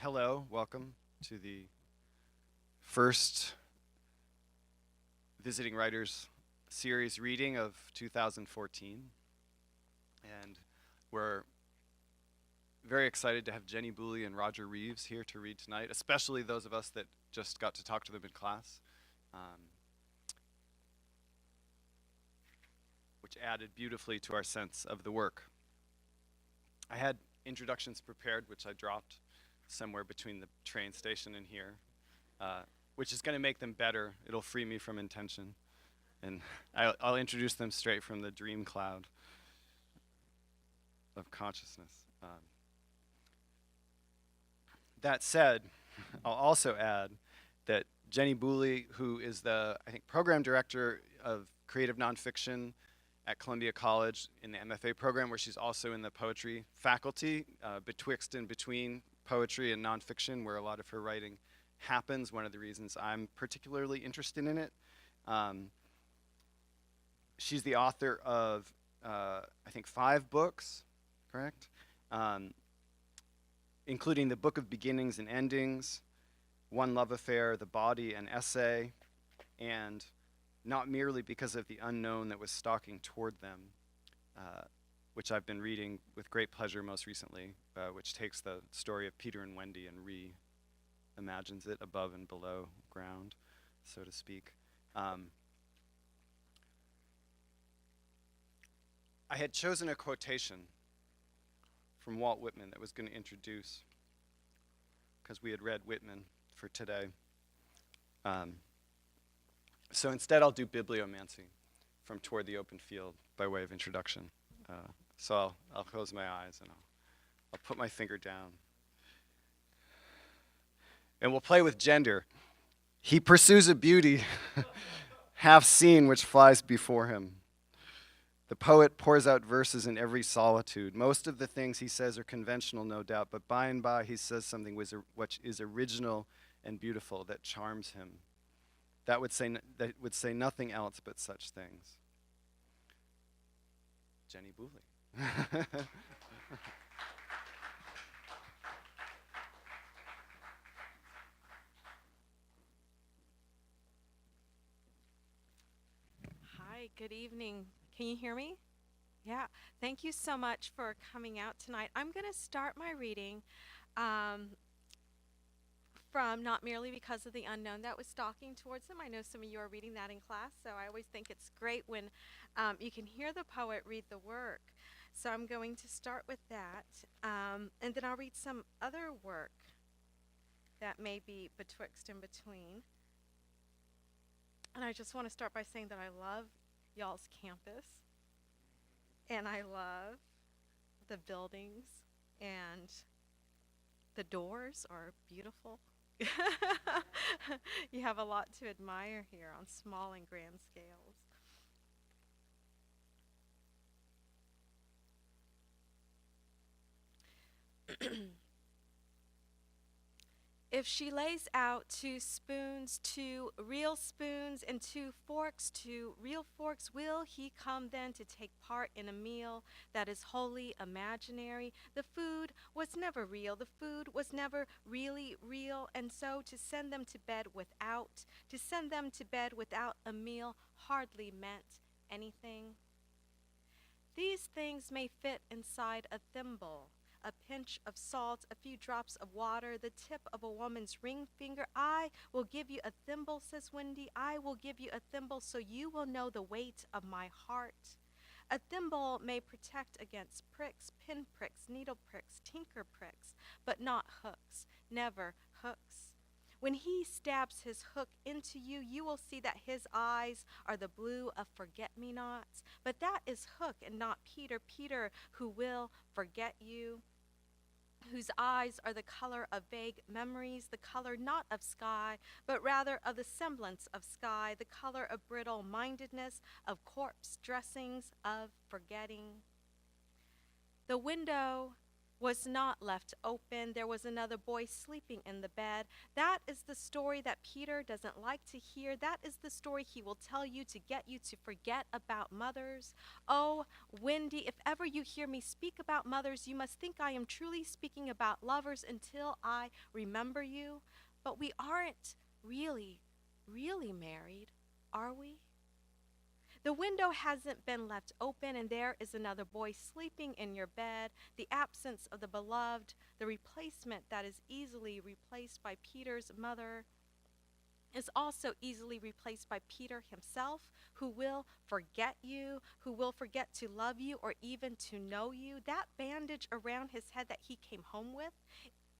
Hello, welcome to the first Visiting Writers series reading of 2014. And we're very excited to have Jenny Boully and Roger Reeves here to read tonight, especially those of us that just got to talk to them in class, which added beautifully to our sense of the work. I had introductions prepared, which I dropped somewhere between the train station and here, which is going to make them better. It'll free me from intention. And I'll introduce them straight from the dream cloud of consciousness. That said, I'll also add that Jenny Boully, who is the, I think, program director of creative nonfiction at Columbia College in the MFA program, where she's also in the poetry faculty, betwixt and between poetry and nonfiction, where a lot of her writing happens. One of the reasons I'm particularly interested in it. She's the author of, I think, 5 books, correct? Including The Book of Beginnings and Endings, One Love Affair, The Body, an Essay, and Not Merely Because of the Unknown That Was Stalking Toward Them, which I've been reading with great pleasure most recently, which takes the story of Peter and Wendy and re-imagines it above and below ground, so to speak. I had chosen a quotation from Walt Whitman that was going to introduce, because we had read Whitman for today. So instead I'll do bibliomancy from Toward the Open Field by way of introduction. So I'll close my eyes and I'll put my finger down. And we'll play with gender. He pursues a beauty half seen which flies before him. The poet pours out verses in every solitude. Most of the things he says are conventional, no doubt, but by and by he says something which is original and beautiful that charms him. That would say nothing else but such things. Jenny Boully. Hi, good evening. Can you hear me? Yeah, thank you so much for coming out tonight. I'm going to start my reading from Not Merely Because of the Unknown That Was Stalking Towards Them. I know some of you are reading that in class, so I always think it's great when you can hear the poet read the work. So I'm going to start with that, and then I'll read some other work that may be betwixt and between. And I just want to start by saying that I love y'all's campus, and I love the buildings, and the doors are beautiful. You have a lot to admire here on small and grand scales. If she lays out 2 spoons, 2 real spoons, and 2 forks, 2 real forks, will he come then to take part in a meal that is wholly imaginary? The food was never real, the food was never really real, and so to send them to bed without a meal hardly meant anything. These things may fit inside a thimble. A pinch of salt, a few drops of water, the tip of a woman's ring finger. I will give you a thimble, says Wendy. I will give you a thimble so you will know the weight of my heart. A thimble may protect against pricks, pin pricks, needle pricks, tinker pricks, but not hooks, never hooks. When he stabs his hook into you, you will see that his eyes are the blue of forget-me-nots. But that is Hook and not Peter, Peter who will forget you, whose eyes are the color of vague memories, the color not of sky, but rather of the semblance of sky, the color of brittle mindedness, of corpse dressings, of forgetting. The window was not left open. There was another boy sleeping in the bed. That is the story that Peter doesn't like to hear. That is the story he will tell you to get you to forget about mothers. Oh, Wendy, if ever you hear me speak about mothers, you must think I am truly speaking about lovers until I remember you. But we aren't really, really married, are we? The window hasn't been left open, and there is another boy sleeping in your bed. The absence of the beloved, the replacement that is easily replaced by Peter's mother, is also easily replaced by Peter himself, who will forget you, who will forget to love you or even to know you. That bandage around his head that he came home with,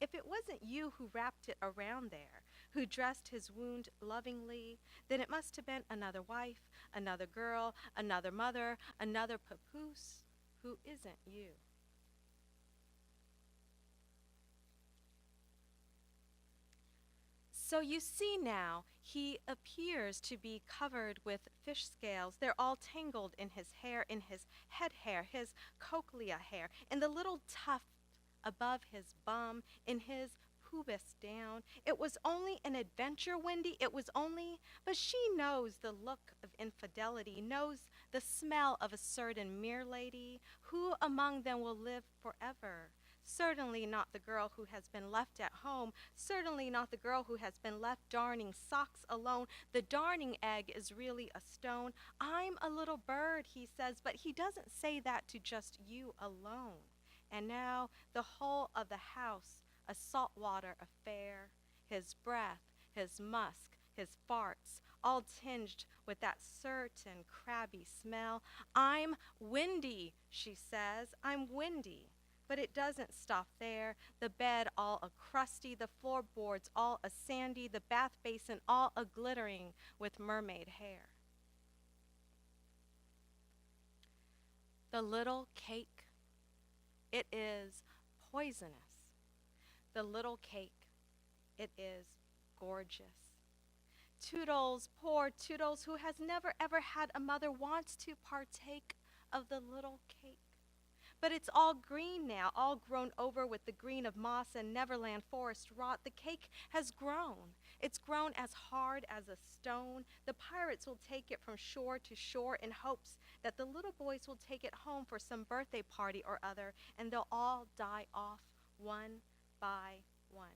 if it wasn't you who wrapped it around there, who dressed his wound lovingly, then it must have been another wife, another girl, another mother, another papoose who isn't you. So you see now, he appears to be covered with fish scales. They're all tangled in his hair, in his head hair, his cochlea hair, in the little tuft above his bum, in his pubis down. It was only an adventure, Wendy. It was only, but she knows the look of infidelity, knows the smell of a certain mere lady. Who among them will live forever? Certainly not the girl who has been left at home. Certainly not the girl who has been left darning socks alone. The darning egg is really a stone. I'm a little bird, he says, but he doesn't say that to just you alone. And now the whole of the house, a saltwater affair, his breath, his musk, his farts, all tinged with that certain crabby smell. I'm windy, she says. I'm windy. But it doesn't stop there. The bed all a crusty, the floorboards all a sandy, the bath basin all a glittering with mermaid hair. The little cake, it is poisonous. The little cake, it is gorgeous. Toodles, poor Toodles, who has never ever had a mother, wants to partake of the little cake. But it's all green now, all grown over with the green of moss and Neverland forest rot. The cake has grown. It's grown as hard as a stone. The pirates will take it from shore to shore in hopes that the little boys will take it home for some birthday party or other, and they'll all die off one by one.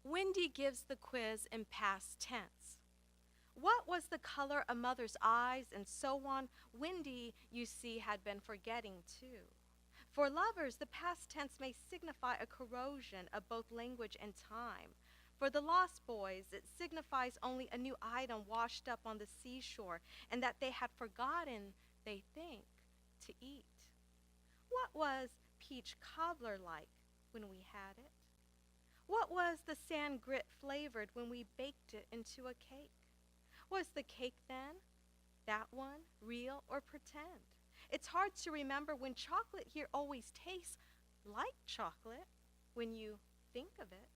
Wendy gives the quiz in past tense. What was the color of mother's eyes, and so on? Wendy, you see, had been forgetting too. For lovers, the past tense may signify a corrosion of both language and time. For the lost boys, it signifies only a new item washed up on the seashore, and that they had forgotten, they think, to eat. What was peach cobbler like when we had it? What was the sand grit flavored when we baked it into a cake? Was the cake then, that one, real or pretend? It's hard to remember when chocolate here always tastes like chocolate when you think of it.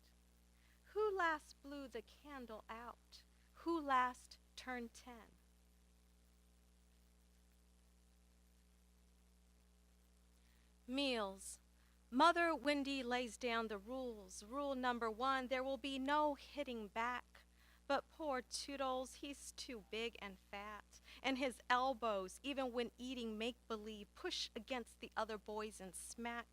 Who last blew the candle out? Who last turned 10? Meals. Mother Wendy lays down the rules. Rule number 1, there will be no hitting back. But poor Toodles, he's too big and fat, and his elbows, even when eating make-believe, push against the other boys and smack.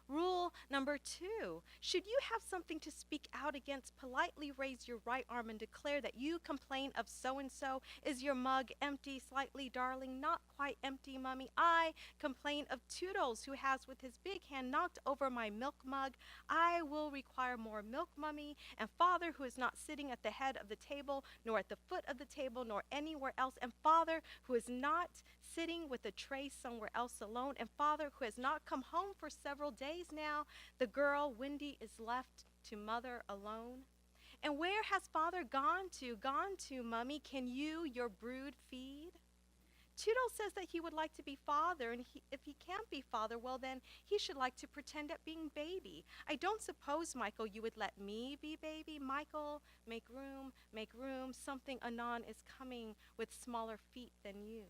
Rule number 2, should you have something to speak out against, politely raise your right arm and declare that you complain of so-and-so. Is your mug empty, slightly, darling? Not quite empty, Mummy. I complain of Toodles, who has with his big hand knocked over my milk mug. I will require more milk, Mummy. And Father, who is not sitting at the head of the table, nor at the foot of the table, nor anywhere else. And Father, who is not sitting with a tray somewhere else alone. And Father, who has not come home for several days now. The girl, Wendy, is left to Mother alone. And where has Father gone to? Gone to, Mummy? Can you your brood feed? Toodles says that he would like to be father, and if he can't be father, well then, he should like to pretend at being baby. I don't suppose, Michael, you would let me be baby? Michael, make room, something anon is coming with smaller feet than you.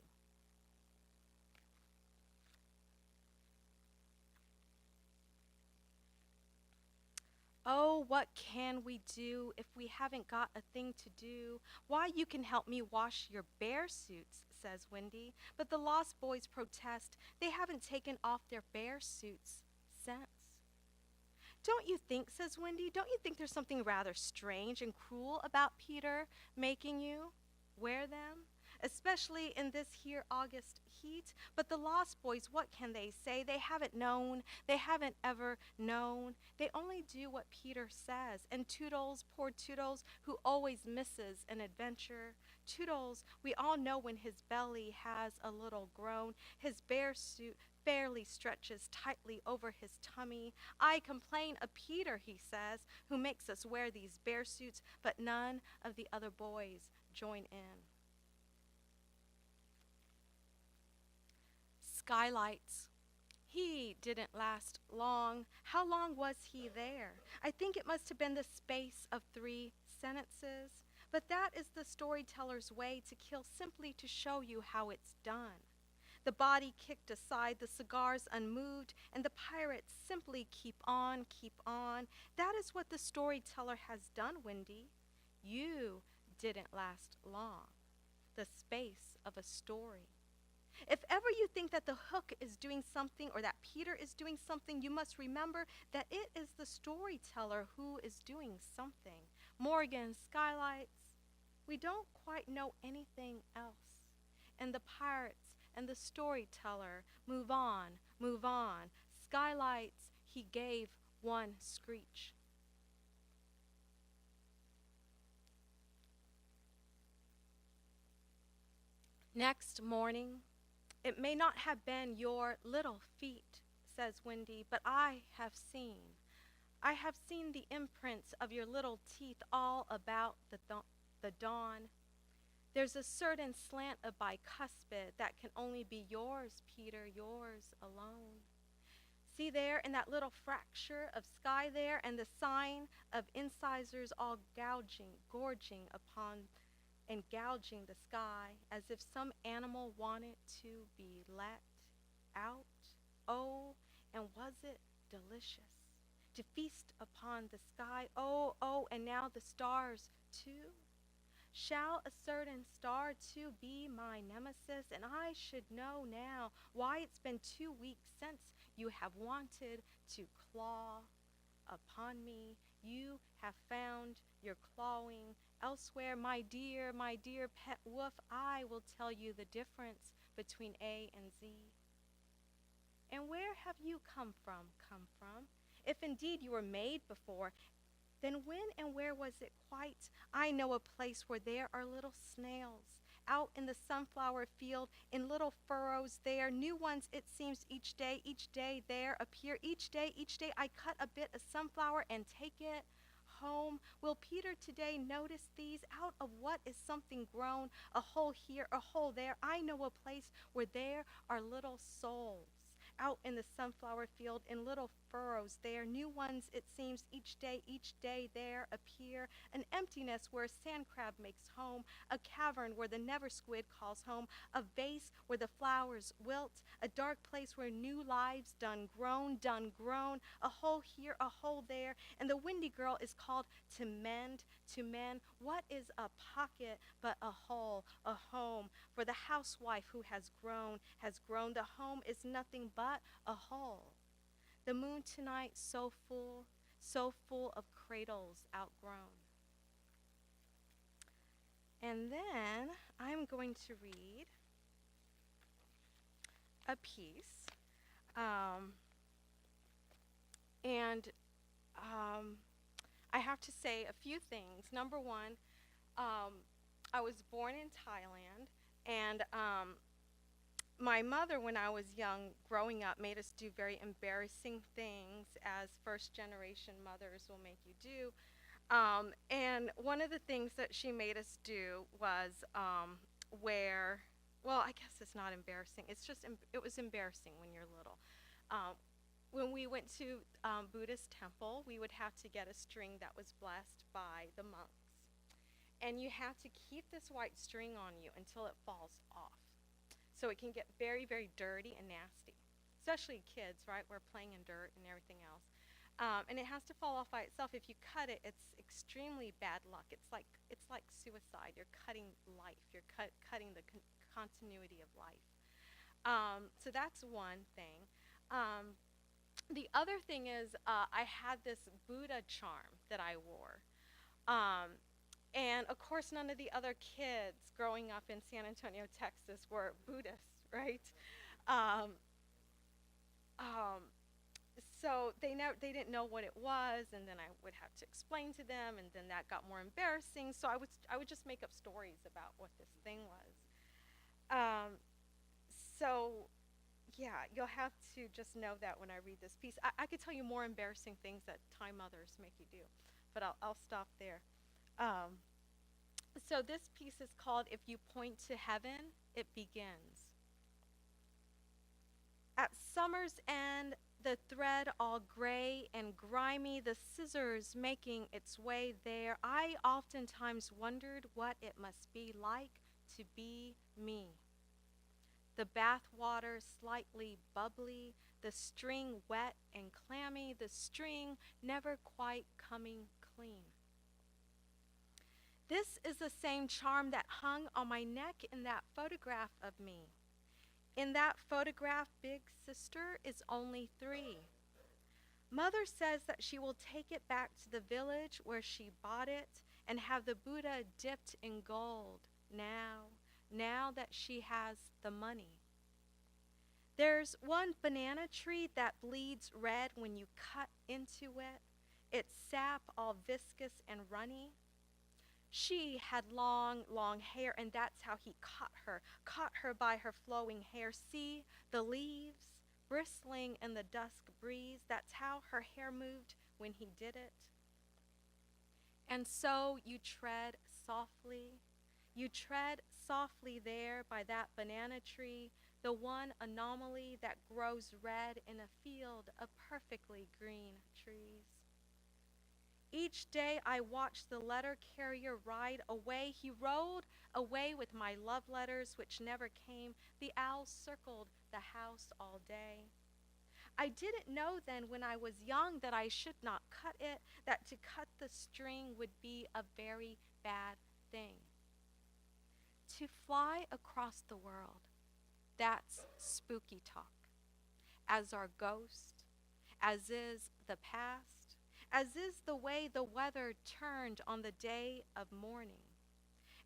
Oh, what can we do if we haven't got a thing to do? Why, you can help me wash your bear suits, says Wendy. But the Lost Boys protest. They haven't taken off their bear suits since. Don't you think, says Wendy, don't you think there's something rather strange and cruel about Peter making you wear them? Especially in this here August heat. But the Lost Boys, what can they say? They haven't known. They haven't ever known. They only do what Peter says. And Toodles, poor Toodles, who always misses an adventure. Toodles, we all know when his belly has a little grown, his bear suit fairly stretches tightly over his tummy. I complain of Peter, he says, who makes us wear these bear suits, but none of the other boys join in. Skylights. He didn't last long. How long was he there? I think it must have been the space of 3 sentences. But that is the storyteller's way to kill, simply to show you how it's done. The body kicked aside, the cigars unmoved, and the pirates simply keep on, keep on. That is what the storyteller has done, Wendy. You didn't last long. The space of a story. If ever you think that the hook is doing something or that Peter is doing something, you must remember that it is the storyteller who is doing something. Morgan, skylights. We don't quite know anything else. And the pirates and the storyteller move on, move on. Skylights, he gave one screech. Next morning, it may not have been your little feet, says Wendy, but I have seen. I have seen the imprints of your little teeth all about the dawn. There's a certain slant of bicuspid that can only be yours, Peter, yours alone. See there in that little fracture of sky there, and the sign of incisors all gorging upon and gouging the sky, as if some animal wanted to be let out. Oh, and was it delicious to feast upon the sky? Oh, oh, and now the stars too? Shall a certain star too be my nemesis? And I should know now why it's been 2 weeks since you have wanted to claw upon me. You have found your clawing elsewhere. My dear pet wolf, I will tell you the difference between A and Z. And where have you come from, come from? If indeed you were made before, then when and where was it quite? I know a place where there are little snails, out in the sunflower field, in little furrows there, new ones it seems each day there appear, each day I cut a bit of sunflower and take it home. Will Peter today notice these? Out of what is something grown, a hole here, a hole there? I know a place where there are little souls, out in the sunflower field, in little furrows there, new ones it seems each day there appear, an emptiness where a sand crab makes home, a cavern where the never squid calls home, a vase where the flowers wilt, a dark place where new lives done grown, a hole here, a hole there, and the windy girl is called to mend, to mend. What is a pocket but a hole, a home? For the housewife who has grown, the home is nothing but a hole. The moon tonight so full of cradles outgrown. And then I'm going to read a piece. And I have to say a few things. Number one, I was born in Thailand, and my mother, when I was young, growing up, made us do very embarrassing things, as first generation mothers will make you do. And one of the things that she made us do was wear, well, I guess it's not embarrassing. It's just, it was embarrassing when you're little. Um, when we went to Buddhist temple, we would have to get a string that was blessed by the monks. And you have to keep this white string on you until it falls off. So it can get very, very dirty and nasty, especially kids, right? We're playing in dirt and everything else. And it has to fall off by itself. If you cut it, it's extremely bad luck. It's like suicide. You're cutting life. You're cutting the continuity of life. So that's one thing. Um, the other thing is, I had this Buddha charm that I wore. Um, and of course, none of the other kids growing up in San Antonio, Texas, were Buddhists, right? Um, um, so they didn't know what it was, and then I would have to explain to them, and then that got more embarrassing. So I would just make up stories about what this thing was. Um, so yeah, you'll have to just know that when I read this piece. I could tell you more embarrassing things that time mothers make you do, but I'll stop there. Um, so this piece is called "If You Point to Heaven, It Begins." At summer's end, the thread all gray and grimy, the scissors making its way there, I oftentimes wondered what it must be like to be me. The bath water slightly bubbly, the string wet and clammy, the string never quite coming clean. This is the same charm that hung on my neck in that photograph of me. In that photograph, Big Sister is only 3. Mother says that she will take it back to the village where she bought it and have the Buddha dipped in gold now that she has the money. There's one banana tree that bleeds red when you cut into it, its sap all viscous and runny. She had long, long hair, and that's how he caught her by her flowing hair. See the leaves bristling in the dusk breeze. That's how her hair moved when he did it. And so you tread softly. You tread softly there by that banana tree, the one anomaly that grows red in a field of perfectly green trees. Each day I watched the letter carrier ride away. He rode away with my love letters, which never came. The owls circled the house all day. I didn't know then when I was young that I should not cut it, that to cut the string would be a very bad thing. To fly across the world, that's spooky talk. As our ghost, as is the past, as is the way the weather turned on the day of mourning.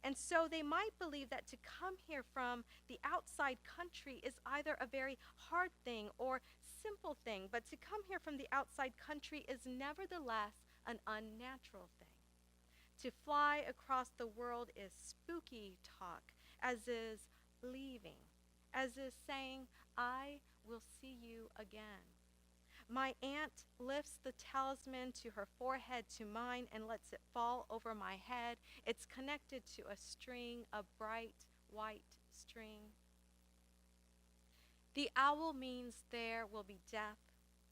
And so they might believe that to come here from the outside country is either a very hard thing or simple thing, but to come here from the outside country is nevertheless an unnatural thing. To fly across the world is spooky talk, as is leaving, as is saying, I will see you again. My aunt lifts the talisman to her forehead to mine and lets it fall over my head. It's connected to a string, a bright white string. The owl means there will be death,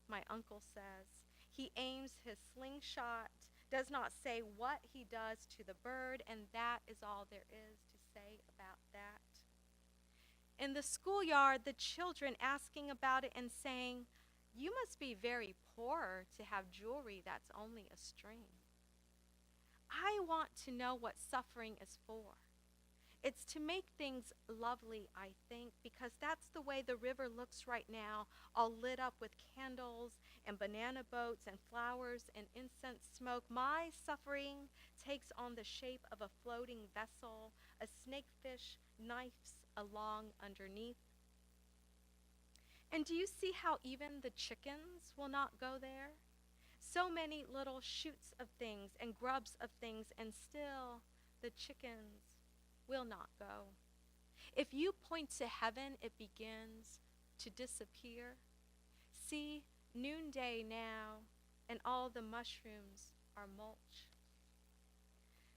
my uncle says. He aims his slingshot, does not say what he does to the bird, and that is all there is to say about that. In the schoolyard, the children asking about it and saying, you must be very poor to have jewelry that's only a string. I want to know what suffering is for. It's to make things lovely, I think, because that's the way the river looks right now, all lit up with candles and banana boats and flowers and incense smoke. My suffering takes on the shape of a floating vessel, a snakefish knifes along underneath. And do you see how even the chickens will not go there? So many little shoots of things and grubs of things, and still the chickens will not go. If you point to heaven, it begins to disappear. See, noonday now, and all the mushrooms are mulch.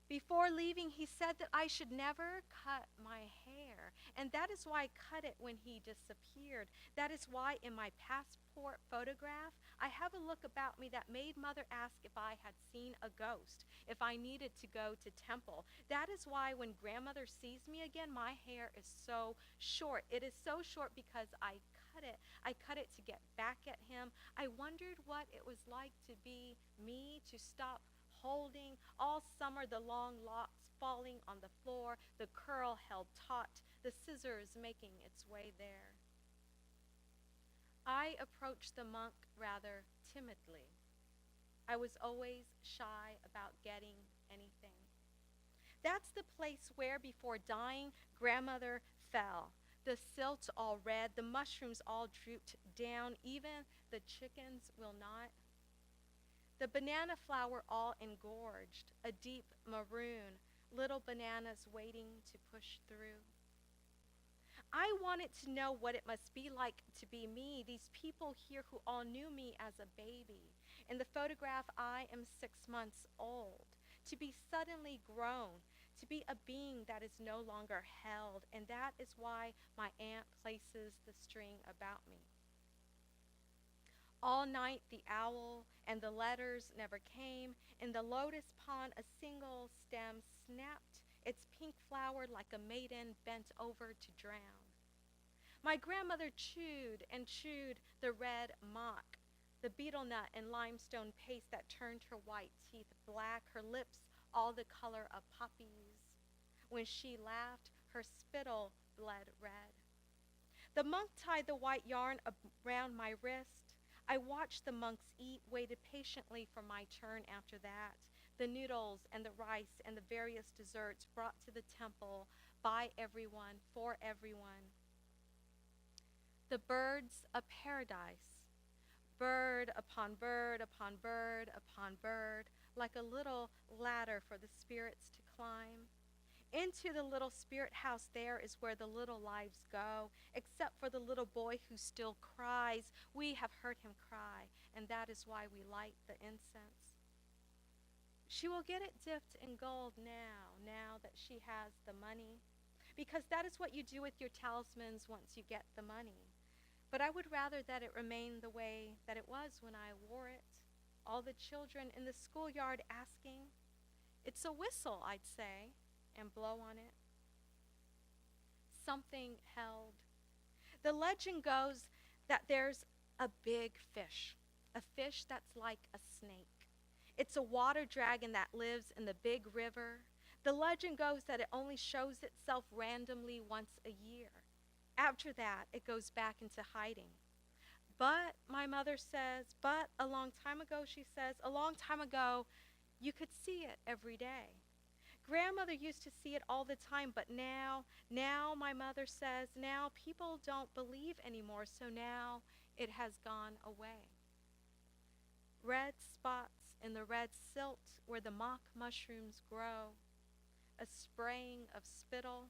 Before leaving, he said that I should never cut my hair, and that is why I cut it when he disappeared. That is why in my passport photograph, I have a look about me that made Mother ask if I had seen a ghost, if I needed to go to temple. That is why when grandmother sees me again, my hair is so short. It is so short because I cut it. I cut it to get back at him. I wondered what it was like to be me, to stop holding all summer the long locks falling on the floor, the curl held taut, the scissors making its way there. I approached the monk rather timidly. I was always shy about getting anything. That's the place where, before dying, grandmother fell. The silt all red, the mushrooms all drooped down, even the chickens will not. The banana flower all engorged, a deep maroon, little bananas waiting to push through. I wanted to know what it must be like to be me, these people here who all knew me as a baby. In the photograph, I am 6 months old. To be suddenly grown, to be a being that is no longer held, and that is why my aunt places the string about me. All night the owl and the letters never came. In the lotus pond a single stem snapped its pink flower like a maiden bent over to drown. My grandmother chewed and chewed the red mock, the betel nut and limestone paste that turned her white teeth black, her lips all the color of poppies. When she laughed, her spittle bled red. The monk tied the white yarn around my wrist. I watched the monks eat, waited patiently for my turn after that. The noodles and the rice and the various desserts brought to the temple by everyone, for everyone. The birds of paradise, bird upon bird upon bird upon bird, like a little ladder for the spirits to climb. Into the little spirit house, there is where the little lives go, except for the little boy who still cries. We have heard him cry, and that is why we light the incense. She will get it dipped in gold now that she has the money, because that is what you do with your talismans once you get the money. But I would rather that it remained the way that it was when I wore it. All the children in the schoolyard asking, "It's a whistle," I'd say, and blow on it. Something held. The legend goes that there's a big fish, a fish that's like a snake. It's a water dragon that lives in the big river. The legend goes that it only shows itself randomly once a year. After that, it goes back into hiding. But my mother says, but a long time ago, she says, a long time ago, you could see it every day. Grandmother used to see it all the time, but now my mother says, now people don't believe anymore, so now it has gone away. Red spots in the red silt where the mock mushrooms grow, a spraying of spittle.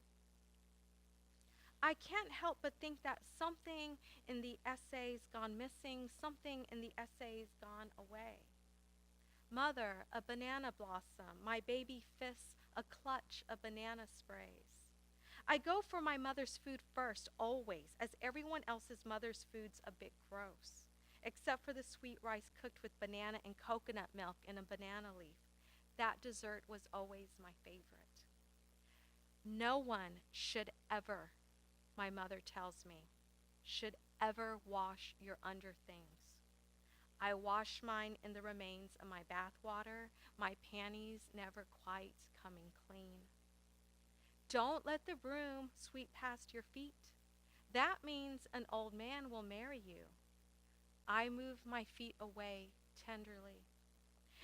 I can't help but think that something in the essay's gone missing, something in the essay's gone away. Mother, a banana blossom, my baby fists, a clutch of banana sprays. I go for my mother's food first, always, as everyone else's mother's food's a bit gross, except for the sweet rice cooked with banana and coconut milk in a banana leaf. That dessert was always my favorite. No one should ever, my mother tells me, should ever wash your underthings. I wash mine in the remains of my bath water, my panties never quite coming clean. Don't let the broom sweep past your feet. That means an old man will marry you. I move my feet away tenderly.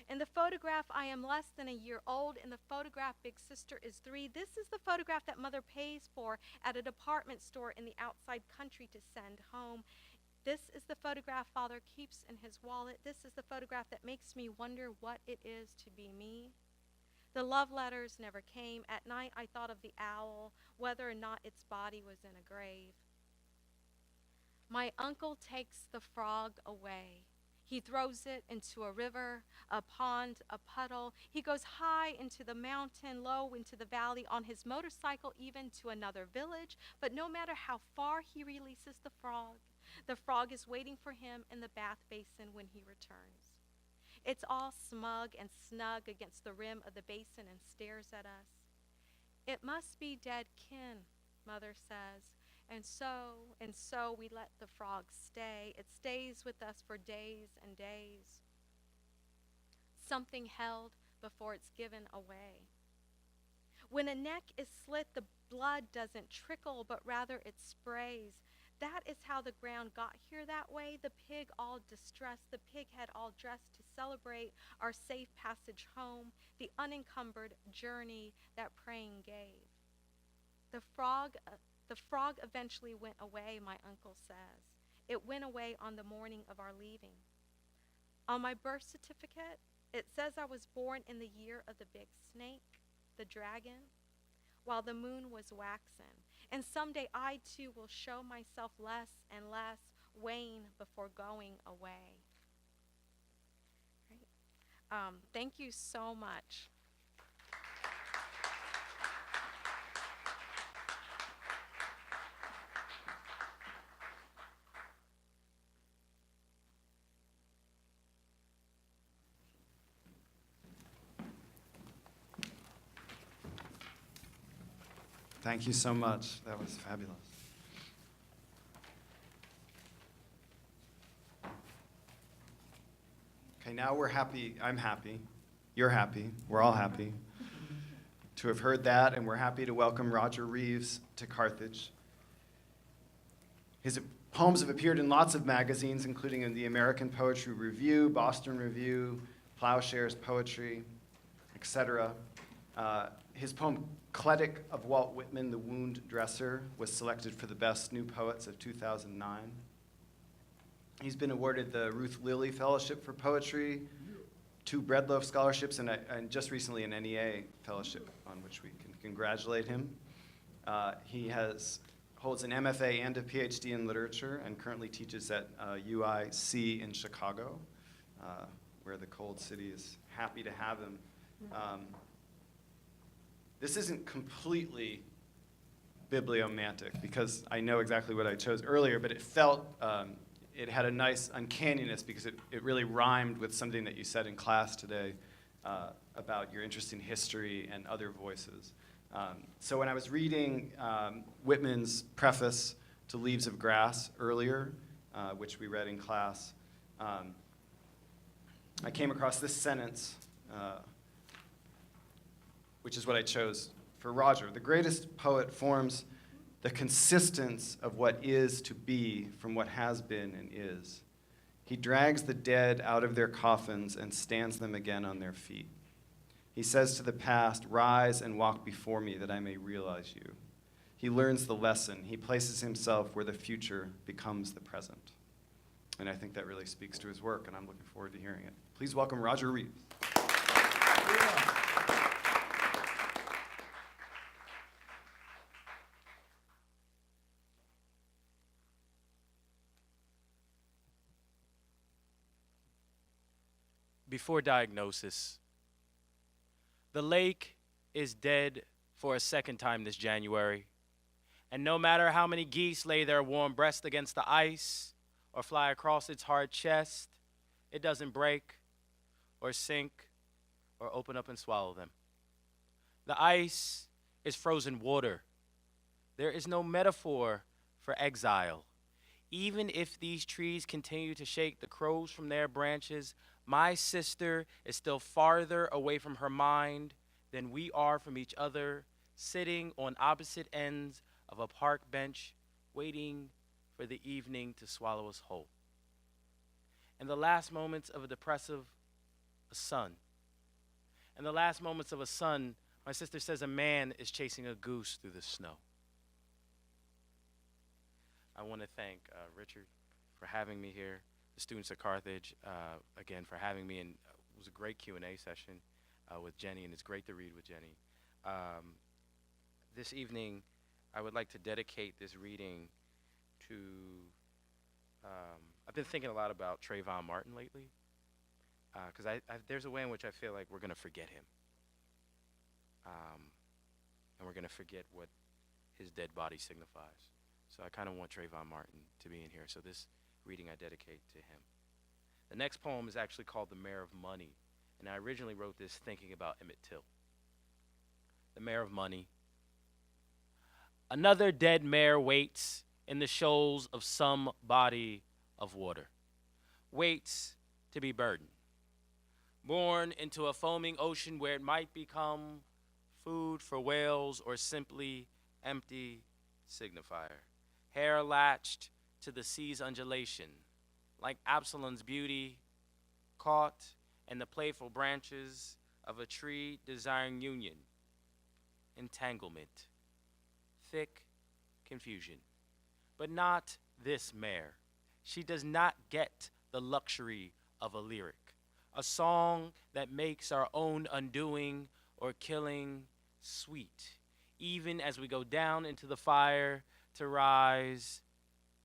In the photograph, I am less than a year old. In the photograph, big sister is 3. This is the photograph that mother pays for at a department store in the outside country to send home. This is the photograph father keeps in his wallet. This is the photograph that makes me wonder what it is to be me. The love letters never came. At night, I thought of the owl, whether or not its body was in a grave. My uncle takes the frog away. He throws it into a river, a pond, a puddle. He goes high into the mountain, low into the valley, on his motorcycle, even to another village. But no matter how far he releases the frog is waiting for him in the bath basin when he returns. It's all smug and snug against the rim of the basin and stares at us. It must be dead kin, Mother says. And so we let the frog stay. It stays with us for days and days. Something held before it's given away. When a neck is slit, the blood doesn't trickle, but rather it sprays. That is how the ground got here that way. The pig all distressed, the pig head all dressed to celebrate our safe passage home, the unencumbered journey that praying gave. The frog eventually went away, my uncle says. It went away on the morning of our leaving. On my birth certificate, it says I was born in the year of the big snake, the dragon, while the moon was waxen. And someday I too will show myself less and less, wane before going away. Right? Thank you so much. Thank you so much. That was fabulous. Okay, now we're happy. I'm happy. You're happy. We're all happy to have heard that, and we're happy to welcome Roger Reeves to Carthage. His poems have appeared in lots of magazines, including in the American Poetry Review, Boston Review, Plowshares Poetry, etc. His poem Cletic of Walt Whitman, The Wound Dresser, was selected for the Best New Poets of 2009. He's been awarded the Ruth Lilly Fellowship for Poetry, 2 Breadloaf Scholarships, and just recently an NEA Fellowship, on which we can congratulate him. He holds an MFA and a PhD in literature and currently teaches at UIC in Chicago, where the cold city is happy to have him. This isn't completely bibliomantic because I know exactly what I chose earlier, but it felt, it had a nice uncanniness because it really rhymed with something that you said in class today about your interest in history and other voices. So when I was reading Whitman's preface to Leaves of Grass earlier, which we read in class, I came across this sentence, which is what I chose for Roger. The greatest poet forms the consistence of what is to be from what has been and is. He drags the dead out of their coffins and stands them again on their feet. He says to the past, rise and walk before me that I may realize you. He learns the lesson. He places himself where the future becomes the present. And I think that really speaks to his work, and I'm looking forward to hearing it. Please welcome Roger Reeves. Yeah. Before diagnosis, the lake is dead for a second time this January. And no matter how many geese lay their warm breast against the ice or fly across its hard chest, it doesn't break or sink or open up and swallow them. The ice is frozen water. There is no metaphor for exile. Even if these trees continue to shake the crows from their branches, my sister is still farther away from her mind than we are from each other, sitting on opposite ends of a park bench, waiting for the evening to swallow us whole. In the last moments of a sun. In the last moments of a sun, my sister says a man is chasing a goose through the snow. I want to thank Richard for having me here, the students at Carthage, again, for having me, and it was a great Q&A session with Jenny, and it's great to read with Jenny. This evening, I would like to dedicate this reading to I've been thinking a lot about Trayvon Martin lately, because there's a way in which I feel like we're gonna forget him, um, and we're gonna forget what his dead body signifies. So I kind of want Trayvon Martin to be in here. So this reading I dedicate to him. The next poem is actually called "The Mayor of Money," and I originally wrote this thinking about Emmett Till. The Mayor of Money. Another dead mare waits in the shoals of some body of water, waits to be burdened, born into a foaming ocean where it might become food for whales or simply empty signifier, hair latched to the sea's undulation, like Absalom's beauty caught in the playful branches of a tree desiring union, entanglement, thick confusion. But not this mare. She does not get the luxury of a lyric, a song that makes our own undoing or killing sweet, even as we go down into the fire to rise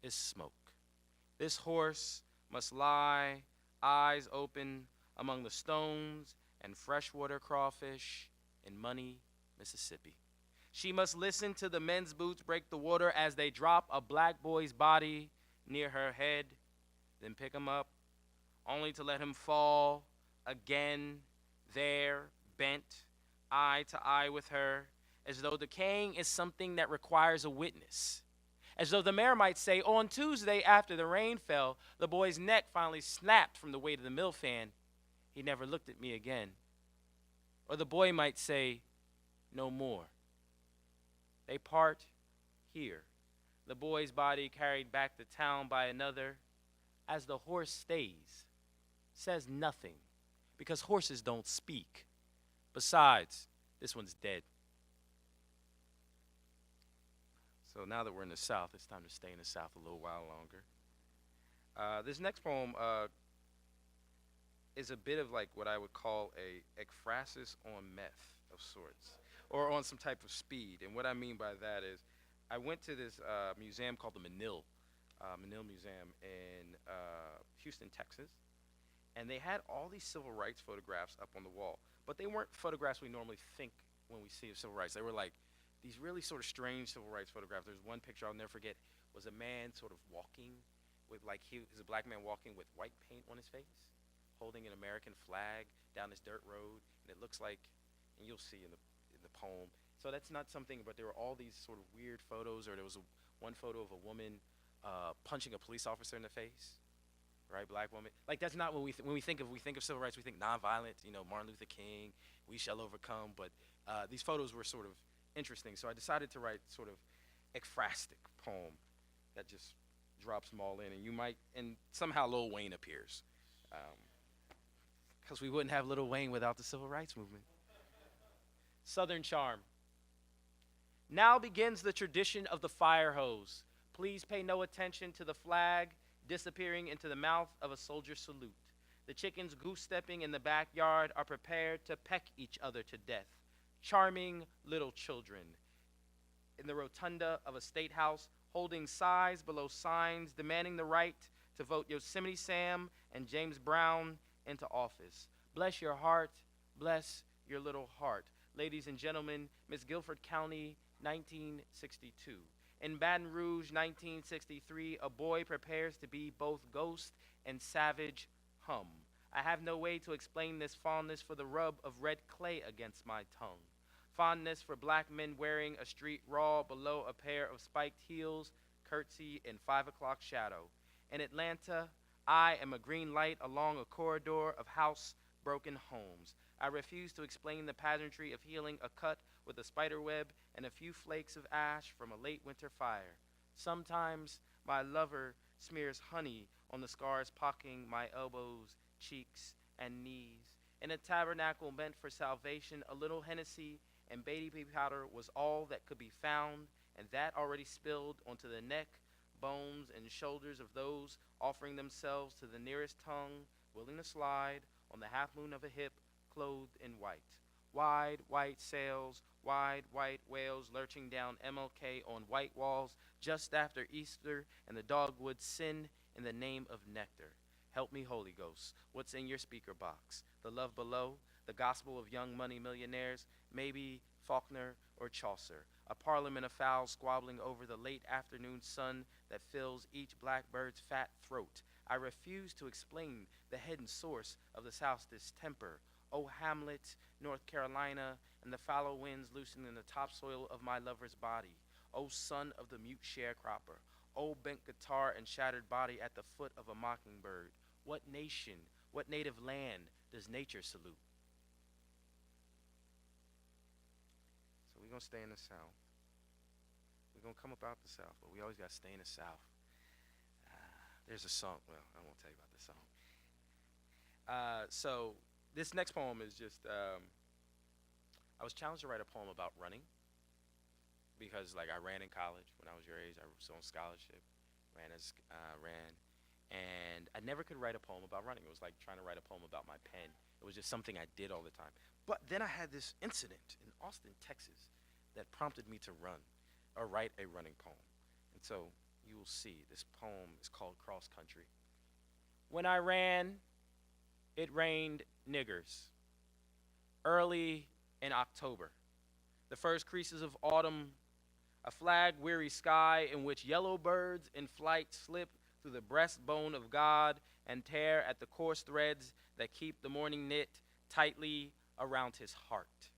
is smoke. This horse must lie, eyes open, among the stones and freshwater crawfish in Money, Mississippi. She must listen to the men's boots break the water as they drop a black boy's body near her head, then pick him up, only to let him fall again there, bent, eye to eye with her, as though decaying is something that requires a witness. As though the mayor might say, on Tuesday after the rain fell, the boy's neck finally snapped from the weight of the mill fan. He never looked at me again. Or the boy might say, no more. They part here, the boy's body carried back to town by another, as the horse stays, says nothing, because horses don't speak. Besides, this one's dead. So now that we're in the South, it's time to stay in the South a little while longer. This next poem is a bit of like what I would call a ekphrasis on meth of sorts, or on some type of speed. And what I mean by that is, I went to this museum called the Menil Museum in Houston, Texas, and they had all these civil rights photographs up on the wall. But they weren't photographs we normally think when we see of civil rights. They were like these really sort of strange civil rights photographs. There's one picture I'll never forget, was a man sort of walking with like, he was a black man walking with white paint on his face, holding an American flag down this dirt road, and it looks like, and you'll see in the poem. So that's not something, but there were all these sort of weird photos, or there was one photo of a woman punching a police officer in the face, right? Black woman. Like that's not what when we think of civil rights, we think nonviolent, Martin Luther King, we shall overcome. But these photos were sort of interesting, so I decided to write sort of ekphrastic poem that just drops them all in, and somehow Lil Wayne appears, because we wouldn't have Lil Wayne without the civil rights movement. Southern Charm. Now begins the tradition of the fire hose. Please pay no attention to the flag disappearing into the mouth of a soldier's salute. The chickens goose-stepping in the backyard are prepared to peck each other to death. Charming little children in the rotunda of a state house, holding sighs below signs, demanding the right to vote Yosemite Sam and James Brown into office. Bless your heart, bless your little heart. Ladies and gentlemen, Miss Guilford County, 1962. In Baton Rouge, 1963, a boy prepares to be both ghost and savage hum. I have no way to explain this fondness for the rub of red clay against my tongue. Fondness for black men wearing a street raw below a pair of spiked heels, curtsy in 5 o'clock shadow. In Atlanta, I am a green light along a corridor of house-broken homes. I refuse to explain the pageantry of healing a cut with a spider web and a few flakes of ash from a late winter fire. Sometimes my lover smears honey on the scars poking my elbows, cheeks, and knees. In a tabernacle meant for salvation, a little Hennessy and baby powder was all that could be found, and that already spilled onto the neck, bones, and shoulders of those offering themselves to the nearest tongue, willing to slide on the half moon of a hip, clothed in white. Wide white sails, wide white whales lurching down MLK on white walls, just after Easter, and the dogwood sin in the name of nectar. Help me, Holy Ghost. What's in your speaker box? The love below, the gospel of young money millionaires, maybe Faulkner or Chaucer. A parliament of fowls squabbling over the late afternoon sun that fills each blackbird's fat throat. I refuse to explain the hidden source of the South's distemper. O Hamlet, North Carolina, and the fallow winds loosening the topsoil of my lover's body. O son of the mute sharecropper. O bent guitar and shattered body at the foot of a mockingbird. What nation, what native land does nature salute? So we're going to stay in the South. We're going to come up out the South, but we always got to stay in the South. There's a song. Well, I won't tell you about the song. So this next poem is just, I was challenged to write a poem about running because, like, I ran in college when I was your age. I was on scholarship, ran, and I never could write a poem about running. It was like trying to write a poem about my pen. It was just something I did all the time. But then I had this incident in Austin, Texas, that prompted me to run or write a running poem. And so you will see this poem is called Cross Country. When I ran, it rained niggers. Early in October, the first creases of autumn, a flag-weary sky in which yellow birds in flight slip through the breastbone of God and tear at the coarse threads that keep the morning knit tightly around his heart.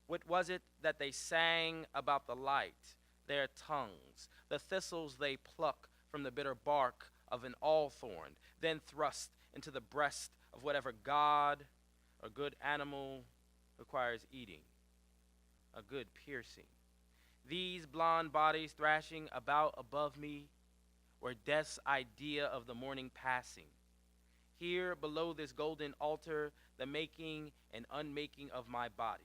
What was it that they sang about the light? Their tongues, the thistles they pluck from the bitter bark of an allthorn, then thrust into the breast of whatever god or good animal requires eating, a good piercing. These blonde bodies thrashing about above me were death's idea of the morning passing. Here below this golden altar, the making and unmaking of my body.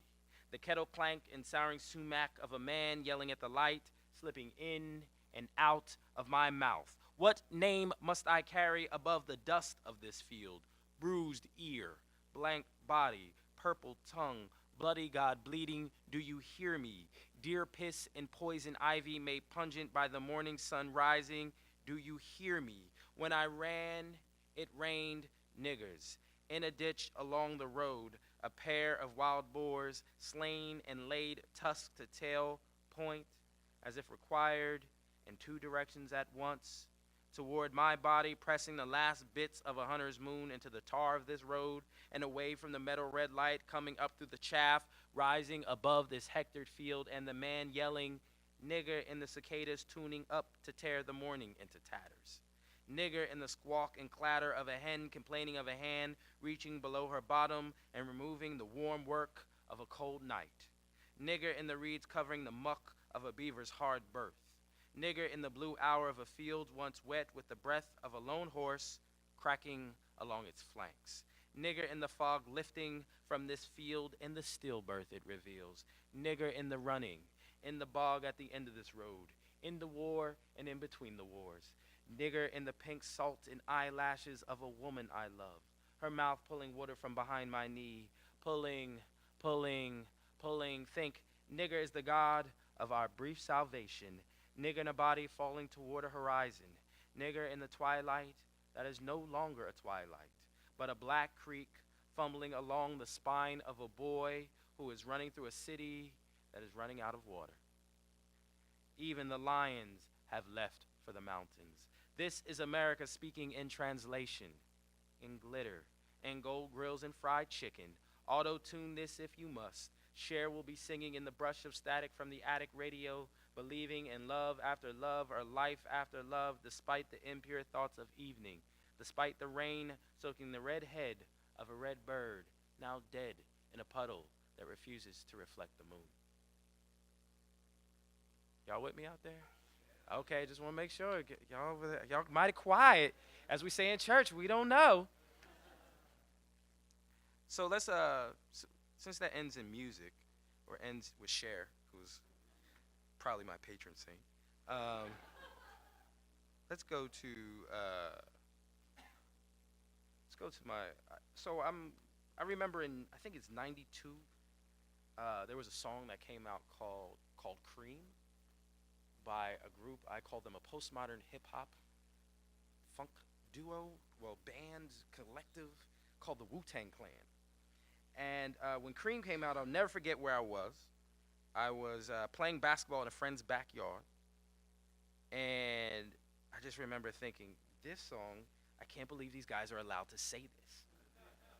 The kettle clank and souring sumac of a man yelling at the light, slipping in and out of my mouth. What name must I carry above the dust of this field? Bruised ear, blank body, purple tongue, bloody God bleeding, do you hear me? Deer piss and poison ivy made pungent by the morning sun rising, do you hear me? When I ran, it rained niggers. In a ditch along the road, a pair of wild boars, slain and laid tusk to tail point, as if required, in two directions at once, toward my body, pressing the last bits of a hunter's moon into the tar of this road, and away from the metal red light coming up through the chaff, rising above this hectared field, and the man yelling, nigger in the cicadas tuning up to tear the morning into tatters. Nigger in the squawk and clatter of a hen complaining of a hand reaching below her bottom and removing the warm work of a cold night. Nigger in the reeds covering the muck of a beaver's hard birth. Nigger in the blue hour of a field once wet with the breath of a lone horse cracking along its flanks. Nigger in the fog lifting from this field in the stillbirth it reveals. Nigger in the running, in the bog at the end of this road, in the war and in between the wars. Nigger in the pink salt and eyelashes of a woman I love, her mouth pulling water from behind my knee, pulling, think, nigger is the God of our brief salvation, nigger in a body falling toward a horizon, nigger in the twilight that is no longer a twilight, but a black creek fumbling along the spine of a boy who is running through a city that is running out of water. Even the lions have left for the mountains. This is America speaking in translation, in glitter, and gold grills and fried chicken. Auto-tune this if you must. Cher will be singing in the brush of static from the attic radio, believing in love after love or life after love, despite the impure thoughts of evening, despite the rain soaking the red head of a red bird, now dead in a puddle that refuses to reflect the moon. Y'all with me out there? Okay, just want to make sure. Y'all over there, y'all mighty quiet. As we say in church, we don't know. So let's, since that ends in music, or ends with Cher, who's probably my patron saint, let's go to my, I remember in, I think it's 92, there was a song that came out called Cream by a group, I call them a postmodern hip hop funk duo, well, band, collective called the Wu-Tang Clan. And when Cream came out, I'll never forget where I was. I was playing basketball in a friend's backyard, and I just remember thinking, this song, I can't believe these guys are allowed to say this.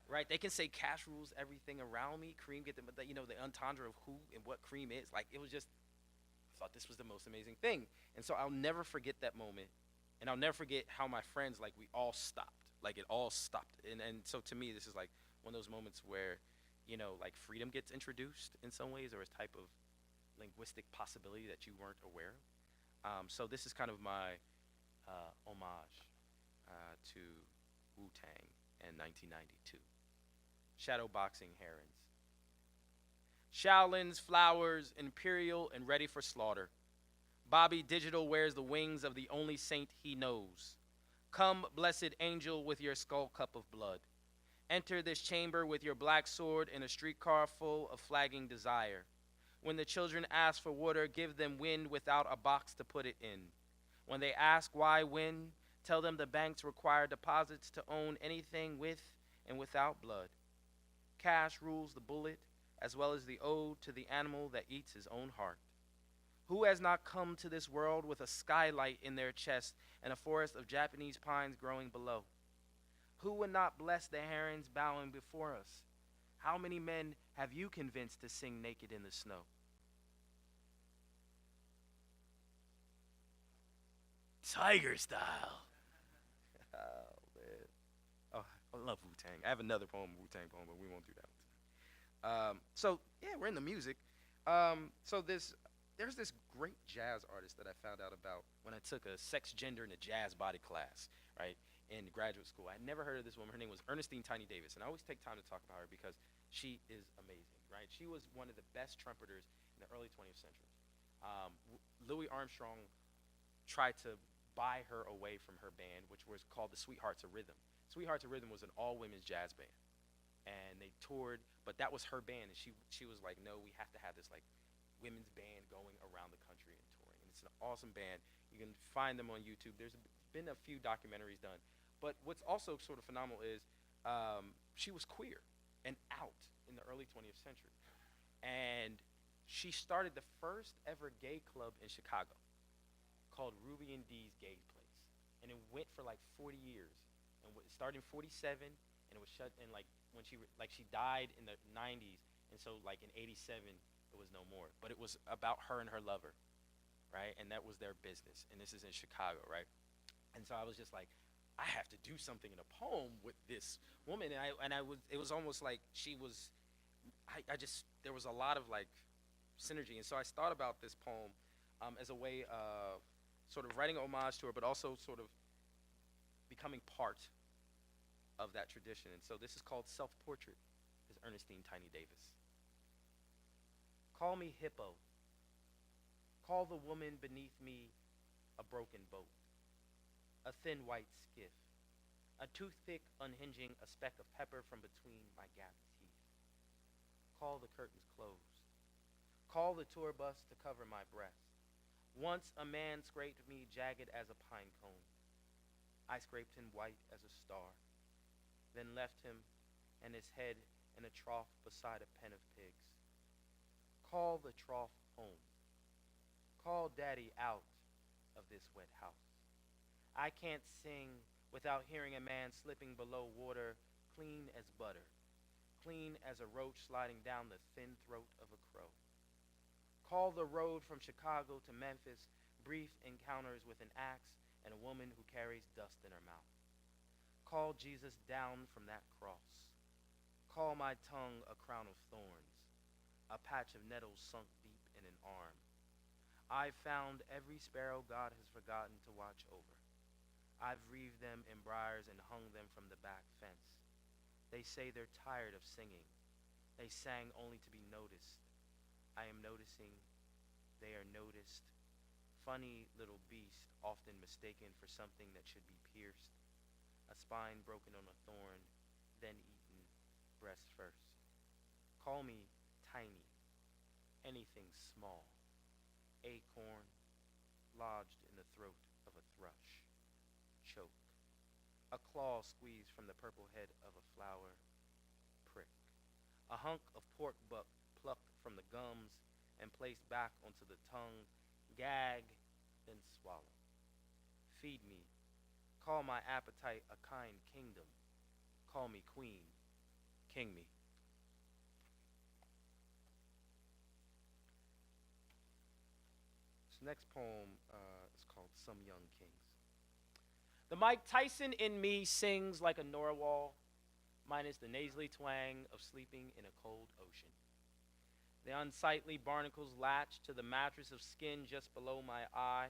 Right? They can say Cash rules everything around me. Cream get them, the entendre of who and what Cream is. Like, it was just, I thought this was the most amazing thing. And so I'll never forget that moment. And I'll never forget how my friends, like, we all stopped. Like, it all stopped. And so to me, this is like one of those moments where, like freedom gets introduced in some ways, or a type of linguistic possibility that you weren't aware of. So this is kind of my homage to Wu-Tang in 1992. Shadowboxing herons. Shaolin's flowers, imperial and ready for slaughter. Bobby Digital wears the wings of the only saint he knows. Come, blessed angel, with your skull cup of blood. Enter this chamber with your black sword in a streetcar full of flagging desire. When the children ask for water, give them wind without a box to put it in. When they ask why wind, tell them the banks require deposits to own anything with and without blood. Cash rules the bullet, as well as the ode to the animal that eats his own heart. Who has not come to this world with a skylight in their chest and a forest of Japanese pines growing below? Who would not bless the herons bowing before us? How many men have you convinced to sing naked in the snow? Tiger style. Oh, man. Oh, I love Wu-Tang. I have another Wu-Tang poem, but we won't do that one. So, yeah, we're in the music. So there's this great jazz artist that I found out about when I took a sex, gender, and a jazz body class, right, in graduate school. I had never heard of this woman. Her name was Ernestine Tiny Davis, and I always take time to talk about her because she is amazing, right? She was one of the best trumpeters in the early 20th century. Louis Armstrong tried to buy her away from her band, which was called the Sweethearts of Rhythm. Sweethearts of Rhythm was an all-women's jazz band, and they toured, but that was her band, and she was like, no, we have to have this, like, women's band going around the country and touring. And it's an awesome band. You can find them on YouTube. There's been a few documentaries done. But what's also sort of phenomenal is she was queer and out in the early 20th century. And she started the first ever gay club in Chicago called Ruby and Dee's Gay Place. And it went for like 40 years. And it started in 47, and it was shut in like when she died in the 90s. And so like in 87, it was no more. But it was about her and her lover, right? And that was their business. And this is in Chicago, right? And so I was just like, I have to do something in a poem with this woman. And it was almost like there was a lot of like synergy. And so I thought about this poem as a way of sort of writing homage to her, but also sort of becoming part of that tradition. And so this is called Self-Portrait, is Ernestine Tiny Davis. Call me Hippo. Call the woman beneath me a broken boat, a thin white skiff, a toothpick unhinging a speck of pepper from between my gapped teeth. Call the curtains closed. Call the tour bus to cover my breast. Once a man scraped me jagged as a pine cone. I scraped him white as a star, then left him and his head in a trough beside a pen of pigs. Call the trough home. Call daddy out of this wet house. I can't sing without hearing a man slipping below water, clean as butter, clean as a roach sliding down the thin throat of a crow. Call the road from Chicago to Memphis, brief encounters with an axe and a woman who carries dust in her mouth. Call Jesus down from that cross. Call my tongue a crown of thorns, a patch of nettles sunk deep in an arm. I've found every sparrow God has forgotten to watch over. I've reeved them in briars and hung them from the back fence. They say they're tired of singing. They sang only to be noticed. I am noticing. They are noticed. Funny little beast, often mistaken for something that should be pierced. A spine broken on a thorn, then eaten, breast first. Call me tiny, anything small. Acorn, lodged in the throat of a thrush. Choke. A claw squeezed from the purple head of a flower. Prick. A hunk of pork butt plucked from the gums and placed back onto the tongue. Gag, then swallow. Feed me. Call my appetite a kind kingdom. Call me queen. King me. This next poem is called Some Young Kings. The Mike Tyson in me sings like a narwhal, minus the nasally twang of sleeping in a cold ocean. The unsightly barnacles latch to the mattress of skin just below my eye.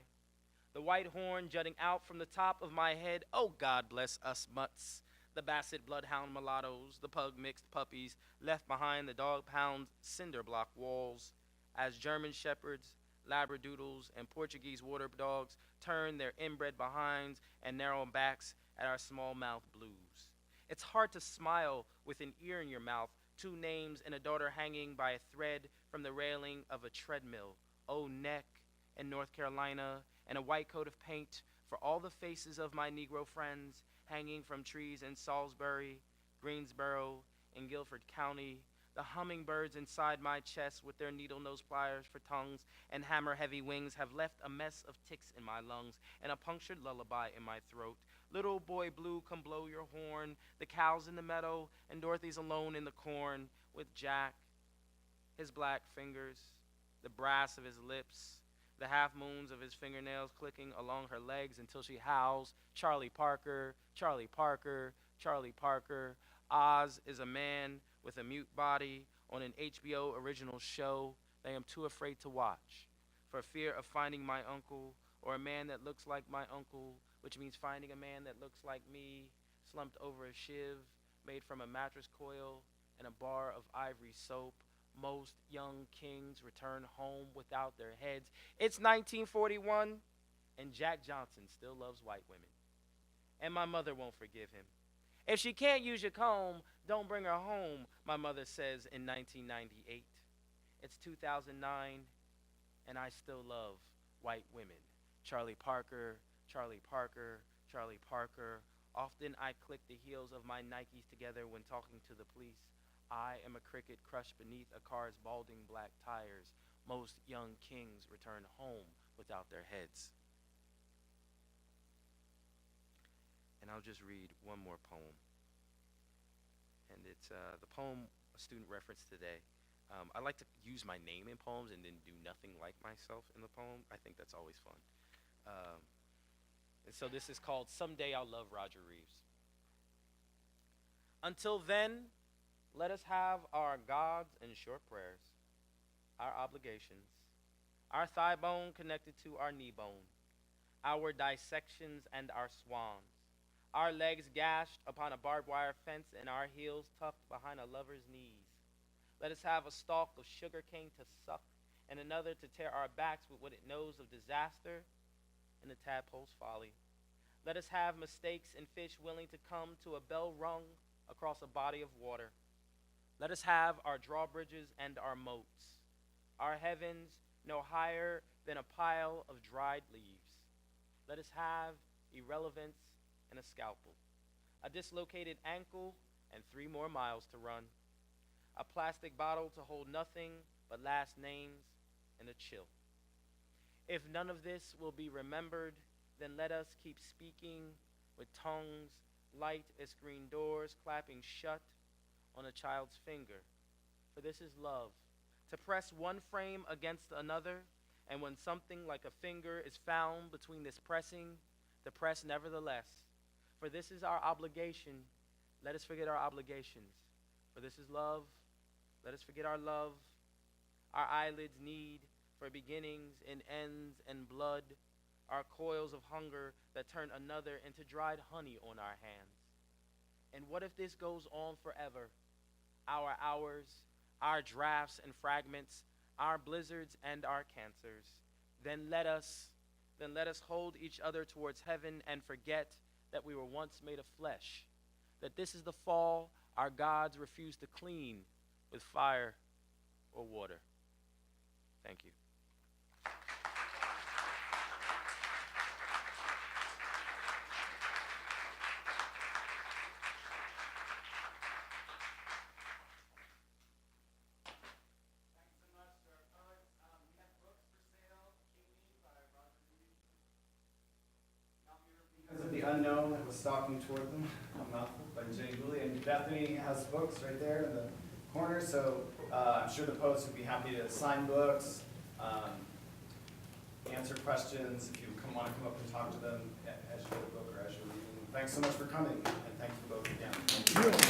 The white horn jutting out from the top of my head. Oh, God bless us mutts. The basset bloodhound mulattoes, the pug-mixed puppies left behind the dog-pound cinder block walls as German shepherds, labradoodles, and Portuguese water dogs turn their inbred behinds and narrow backs at our small-mouth blues. It's hard to smile with an ear in your mouth, two names and a daughter hanging by a thread from the railing of a treadmill. Oh, neck in North Carolina, and a white coat of paint for all the faces of my Negro friends hanging from trees in Salisbury, Greensboro, and Guilford County. The hummingbirds inside my chest with their needle-nose pliers for tongues and hammer-heavy wings have left a mess of ticks in my lungs and a punctured lullaby in my throat. Little boy blue, come blow your horn. The cows in the meadow and Dorothy's alone in the corn with Jack, his black fingers, the brass of his lips, the half-moons of his fingernails clicking along her legs until she howls, Charlie Parker, Charlie Parker, Charlie Parker. Oz is a man with a mute body on an HBO original show that I am too afraid to watch for fear of finding my uncle or a man that looks like my uncle, which means finding a man that looks like me, slumped over a shiv made from a mattress coil and a bar of ivory soap. Most young kings return home without their heads. It's 1941, and Jack Johnson still loves white women. And my mother won't forgive him. If she can't use your comb, don't bring her home, my mother says in 1998. It's 2009, and I still love white women. Charlie Parker, Charlie Parker, Charlie Parker. Often I click the heels of my Nikes together when talking to the police. I am a cricket crushed beneath a car's balding black tires. Most young kings return home without their heads. And I'll just read one more poem. And it's the poem a student referenced today. I like to use my name in poems and then do nothing like myself in the poem. I think that's always fun. And so this is called Someday I'll Love Roger Reeves. Until then, let us have our gods and short prayers, our obligations, our thigh bone connected to our knee bone, our dissections and our swans, our legs gashed upon a barbed wire fence and our heels tucked behind a lover's knees. Let us have a stalk of sugar cane to suck and another to tear our backs with what it knows of disaster and the tadpole's folly. Let us have mistakes and fish willing to come to a bell rung across a body of water. Let us have our drawbridges and our moats, our heavens no higher than a pile of dried leaves. Let us have irrelevance and a scalpel, a dislocated ankle and 3 more miles to run, a plastic bottle to hold nothing but last names and a chill. If none of this will be remembered, then let us keep speaking with tongues light as screen doors clapping shut on a child's finger. For this is love, to press one frame against another, and when something like a finger is found between this pressing, to press nevertheless. For this is our obligation. Let us forget our obligations. For this is love. Let us forget our love. Our eyelids need for beginnings and ends and blood, our coils of hunger that turn another into dried honey on our hands. And what if this goes on forever? Our hours, our drafts and fragments, our blizzards and our cancers. Then let us hold each other towards heaven and forget that we were once made of flesh, that this is the fall our gods refuse to clean with fire or water. Thank you. Because of the unknown that was stalking toward them, A Mouthful by Jenny Boully. And Bethany has books right there in the corner, so I'm sure the poets would be happy to sign books, answer questions if you want to come up and talk to them as you get a book or as you're reading. Thanks so much for coming, and thank you both again.